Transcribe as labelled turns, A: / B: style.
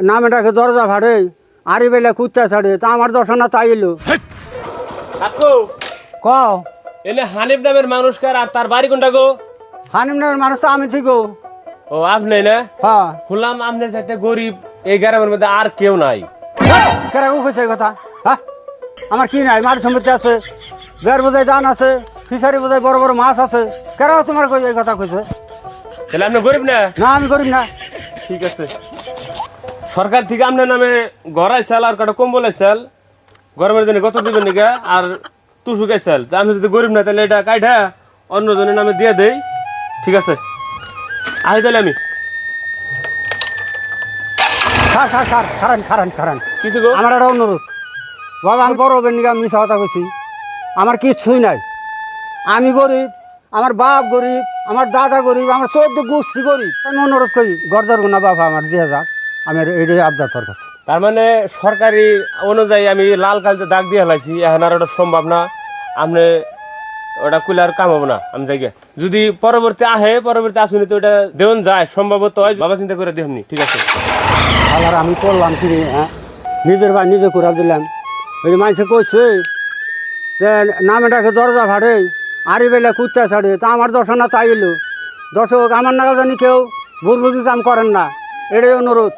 A: নামে ডাকে দরজা ভাড়ে আরি বেলা কুচ্চা ছাড়ে তা আমার দর্শনা তাই এলো
B: কাকু
A: ক
B: এলে হানিফ নামের মানুষ কার আর তার বাড়ি কোনটা গো?
A: হানিম নামের মানুষ তো আমি ঠিক
B: ও আপনি না?
A: হ্যাঁ
B: খুললাম আপনার সাথে গরিব এই গ্রামের মধ্যে আর কেউ নাই।
A: কেরাকু কইছে এই কথা হ্যাঁ আমার কি নাই মার সম্পত্তি আছে বের বোঝাই ধান আছে ফিশারি বোঝাই বড় বড় মাছ আছে কেরা তোমার কই এই কথা কইছে
B: তাহলে আপনি গরিব না?
A: না আমি করিম না
B: ঠিক আছে, সরকার থেকে আপনার নামে গড়াই চাল আর কটা কম্বল চাল গরমের দিনে কত দিবেন নাকি আর টুসুকাই চাল তা আমি যদি গরিব না তাহলে এটা কাইঠা অন্য জনের নামে দিয়ে দেই। ঠিক আছে আহি তাহলে আমি
A: স্যার স্যার স্যার খারান খারান খারান
B: কিছু গো
A: আমার একটা অনুরোধ বাবা আমি বড় হবেন নিকা মিশা কথা কইছি আমার কিচ্ছুই নাই আমি গরিব আমার বাপ গরিব আমার দাদা গরিব আমার 14 গোষ্ঠী গরিব আমি অনুরোধ করি গর্দার গুণা বাবা আমার দিয়ে যাক আমি এইটাই আবদার তোর কাছে
B: তার মানে সরকারি অনুযায়ী আমি লাল কালতে দাগ দিয়ে হেলাইছি এখন আর ওটা সম্ভব না, আপনি ওটা কুলে আর কাম হবো না। আমি যাই গে। যদি পরবর্তী আসুনি তো ওটা দেওয়ান যায় সম্ভবত হয় বাবা চিন্তা করে দেহনি। ঠিক আছে
A: আর আমি করলাম কি হ্যাঁ নিজের ভাই নিজে করে দিলাম ওই যে মানুষে কইছে যে নামে ডাকে দরজা ভাড়ে আরি বেলা কুচ্চা ছাড়ে তা আমার দর্শনা তাই এলো দর্শক আমার নাগা জানি কেউ বুড়বুকি কাম করেন না এটাই অনুরোধ।